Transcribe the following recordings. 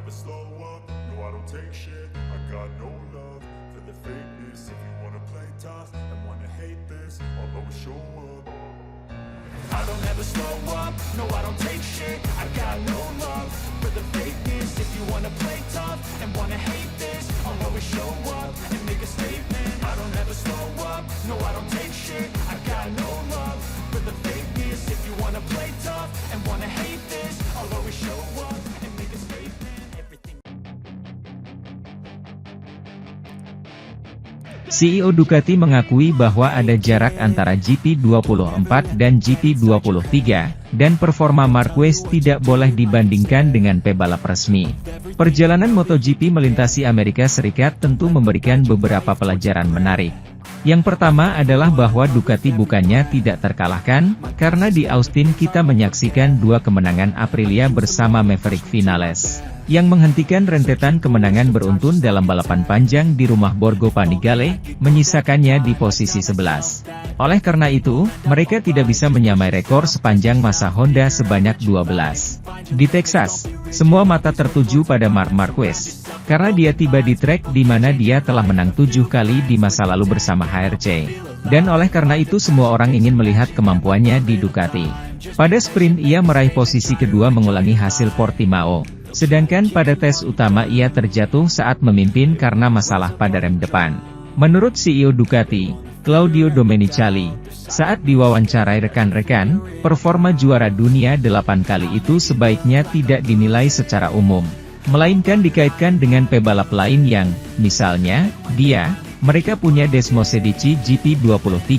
never slow up, no I don't take shit. I got no love for the fakeness. If you wanna play tough and wanna hate this, I'll always show up. I don't ever slow up, no I don't take shit. I got no love for the fakeness. If you wanna play tough and wanna hate this, I'll always show up and make a statement. I don't ever slow up, no I don't take shit. I got no love for the fakeness. If you wanna play tough and wanna hate this, I'll always show up and make a statement. Everything. CEO Ducati mengakui bahwa ada jarak antara GP24 dan GP23, dan performa Marquez tidak boleh dibandingkan dengan pebalap resmi. Perjalanan MotoGP melintasi Amerika Serikat tentu memberikan beberapa pelajaran menarik. Yang pertama adalah bahwa Ducati bukannya tidak terkalahkan, karena di Austin kita menyaksikan dua kemenangan Aprilia bersama Maverick Vinales, yang menghentikan rentetan kemenangan beruntun dalam balapan panjang di rumah Borgo Panigale, menyisakannya di posisi 11. Oleh karena itu, mereka tidak bisa menyamai rekor sepanjang masa Honda sebanyak 12. Di Texas, semua mata tertuju pada Marc Marquez, karena dia tiba di trek di mana dia telah menang 7 kali di masa lalu bersama HRC. Dan oleh karena itu semua orang ingin melihat kemampuannya di Ducati. Pada sprint ia meraih posisi kedua mengulangi hasil Portimao. Sedangkan pada tes utama ia terjatuh saat memimpin karena masalah pada rem depan. Menurut CEO Ducati, Claudio Domenicali, saat diwawancarai rekan-rekan, performa juara dunia 8 kali itu sebaiknya tidak dinilai secara umum, melainkan dikaitkan dengan pebalap lain yang, misalnya, mereka punya Desmosedici GP23,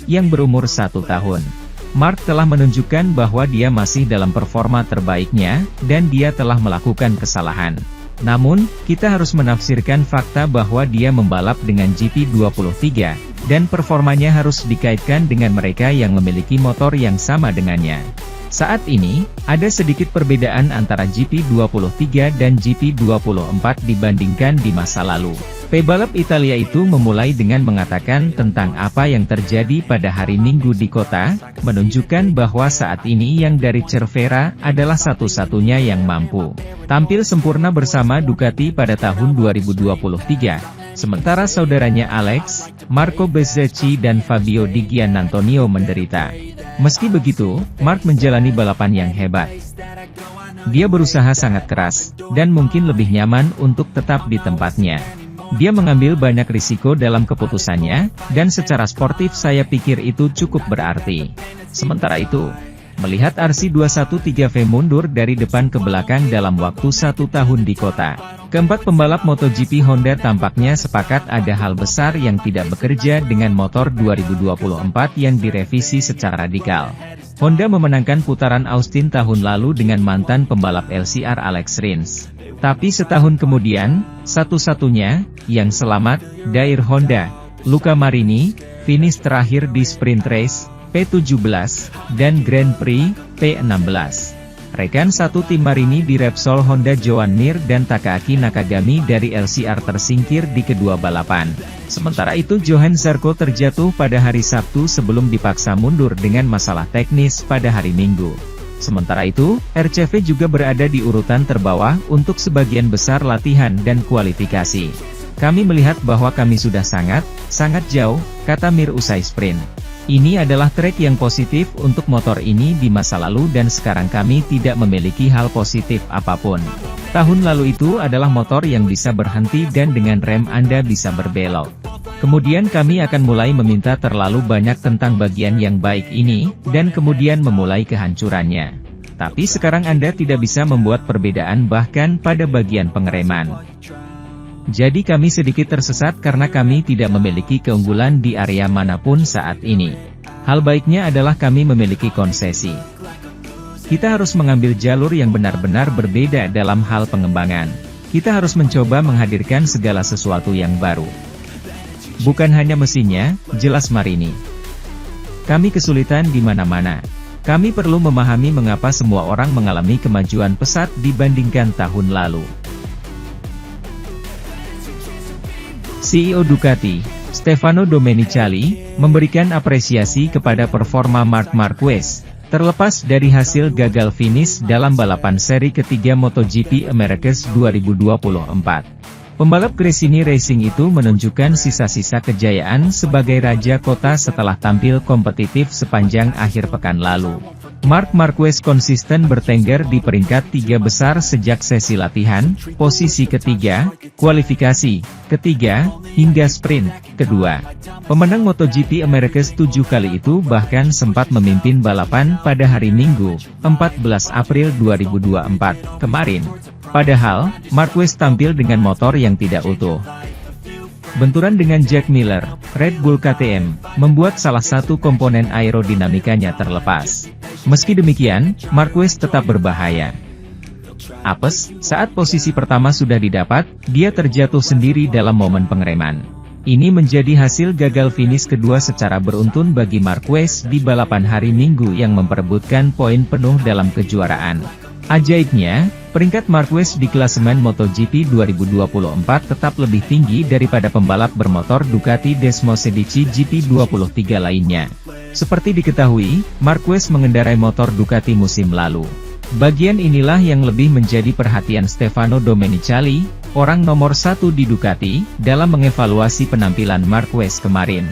yang berumur 1 tahun. Marc telah menunjukkan bahwa dia masih dalam performa terbaiknya, dan dia telah melakukan kesalahan. Namun, kita harus menafsirkan fakta bahwa dia membalap dengan GP23, dan performanya harus dikaitkan dengan mereka yang memiliki motor yang sama dengannya. Saat ini, ada sedikit perbedaan antara GP23 dan GP24 dibandingkan di masa lalu. Pebalap Italia itu memulai dengan mengatakan tentang apa yang terjadi pada hari Minggu di kota, menunjukkan bahwa saat ini yang dari Cervera adalah satu-satunya yang mampu tampil sempurna bersama Ducati pada tahun 2023. Sementara saudaranya Alex, Marco Bezzecchi dan Fabio Di Giannantonio menderita. Meski begitu, Marc menjalani balapan yang hebat. Dia berusaha sangat keras, dan mungkin lebih nyaman untuk tetap di tempatnya. Dia mengambil banyak risiko dalam keputusannya, dan secara sportif saya pikir itu cukup berarti. Sementara itu, melihat RC213V mundur dari depan ke belakang dalam waktu 1 tahun di kota, keempat pembalap MotoGP Honda tampaknya sepakat ada hal besar yang tidak bekerja dengan motor 2024 yang direvisi secara radikal. Honda memenangkan putaran Austin tahun lalu dengan mantan pembalap LCR Alex Rins. Tapi setahun kemudian, satu-satunya yang selamat, Dair Honda, Luca Marini, finish terakhir di sprint race, P17, dan Grand Prix, P16. Rekan satu tim Marini di Repsol Honda Joan Mir dan Takaaki Nakagami dari LCR tersingkir di kedua balapan. Sementara itu Johan Zarco terjatuh pada hari Sabtu sebelum dipaksa mundur dengan masalah teknis pada hari Minggu. Sementara itu, RCV juga berada di urutan terbawah untuk sebagian besar latihan dan kualifikasi. Kami melihat bahwa kami sudah sangat jauh, kata Mir usai sprint. Ini adalah trek yang positif untuk motor ini di masa lalu dan sekarang kami tidak memiliki hal positif apapun. Tahun lalu itu adalah motor yang bisa berhenti dan dengan rem Anda bisa berbelok. Kemudian kami akan mulai meminta terlalu banyak tentang bagian yang baik ini, dan kemudian memulai kehancurannya. Tapi sekarang Anda tidak bisa membuat perbedaan bahkan pada bagian pengereman. Jadi kami sedikit tersesat karena kami tidak memiliki keunggulan di area manapun saat ini. Hal baiknya adalah kami memiliki konsesi. Kita harus mengambil jalur yang benar-benar berbeda dalam hal pengembangan. Kita harus mencoba menghadirkan segala sesuatu yang baru. Bukan hanya mesinnya, jelas Marini. Kami kesulitan di mana-mana. Kami perlu memahami mengapa semua orang mengalami kemajuan pesat dibandingkan tahun lalu. CEO Ducati, Stefano Domenicali, memberikan apresiasi kepada performa Marc Marquez, Terlepas dari hasil gagal finish dalam balapan seri ketiga MotoGP Americas 2024. Pembalap Gresini Racing itu menunjukkan sisa-sisa kejayaan sebagai raja kota setelah tampil kompetitif sepanjang akhir pekan lalu. Marc Marquez konsisten bertengger di peringkat 3 besar sejak sesi latihan, posisi ketiga, kualifikasi ketiga, hingga sprint kedua. Pemenang MotoGP Americas 7 kali itu bahkan sempat memimpin balapan pada hari Minggu, 14 April 2024, kemarin. Padahal, Marquez tampil dengan motor yang tidak utuh. Benturan dengan Jack Miller, Red Bull KTM, membuat salah satu komponen aerodinamikanya terlepas. Meski demikian, Marquez tetap berbahaya. Apes, saat posisi pertama sudah didapat, dia terjatuh sendiri dalam momen pengereman. Ini menjadi hasil gagal finish kedua secara beruntun bagi Marquez di balapan hari Minggu yang memperebutkan poin penuh dalam kejuaraan. Ajaibnya, peringkat Marquez di klasemen MotoGP 2024 tetap lebih tinggi daripada pembalap bermotor Ducati Desmosedici GP23 lainnya. Seperti diketahui, Marquez mengendarai motor Ducati musim lalu. Bagian inilah yang lebih menjadi perhatian Stefano Domenicali, orang nomor 1 di Ducati, dalam mengevaluasi penampilan Marquez kemarin.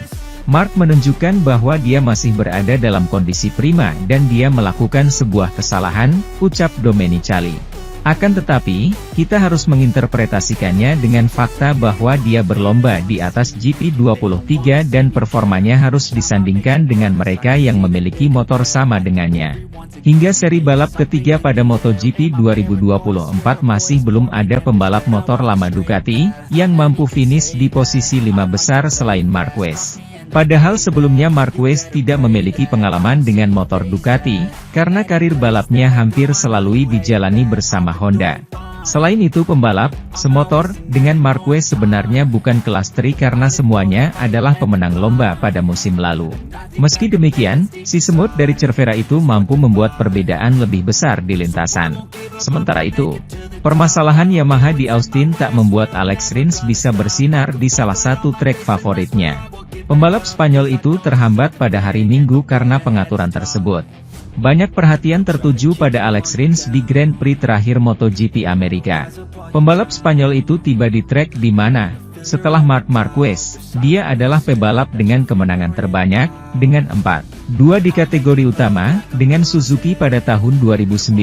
Marc menunjukkan bahwa dia masih berada dalam kondisi prima dan dia melakukan sebuah kesalahan, ucap Domenicali. Akan tetapi, kita harus menginterpretasikannya dengan fakta bahwa dia berlomba di atas GP23 dan performanya harus disandingkan dengan mereka yang memiliki motor sama dengannya. Hingga seri balap ketiga pada MotoGP 2024 masih belum ada pembalap motor lama Ducati, yang mampu finish di posisi 5 besar selain Marquez. Padahal sebelumnya Marquez tidak memiliki pengalaman dengan motor Ducati, karena karir balapnya hampir selalu dijalani bersama Honda. Selain itu pembalap, semotor, dengan Marquez sebenarnya bukan kelas tri karena semuanya adalah pemenang lomba pada musim lalu. Meski demikian, si semut dari Cervera itu mampu membuat perbedaan lebih besar di lintasan. Sementara itu, permasalahan Yamaha di Austin tak membuat Alex Rins bisa bersinar di salah satu trek favoritnya. Pembalap Spanyol itu terhambat pada hari Minggu karena pengaturan tersebut. Banyak perhatian tertuju pada Alex Rins di Grand Prix terakhir MotoGP Amerika. Pembalap Spanyol itu tiba di trek di mana, setelah Marc Marquez, dia adalah pebalap dengan kemenangan terbanyak, dengan 4-2 di kategori utama, dengan Suzuki pada tahun 2019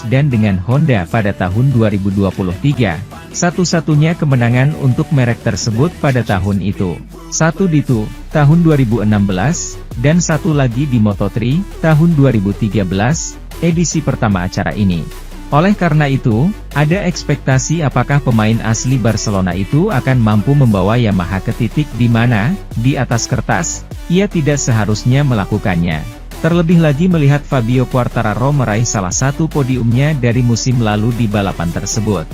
dan dengan Honda pada tahun 2023. Satu-satunya kemenangan untuk merek tersebut pada tahun itu. Satu di tahun 2016, dan satu lagi di Moto3, tahun 2013, edisi pertama acara ini. Oleh karena itu, ada ekspektasi apakah pemain asli Barcelona itu akan mampu membawa Yamaha ke titik di mana, di atas kertas, ia tidak seharusnya melakukannya. Terlebih lagi melihat Fabio Quartararo meraih salah satu podiumnya dari musim lalu di balapan tersebut.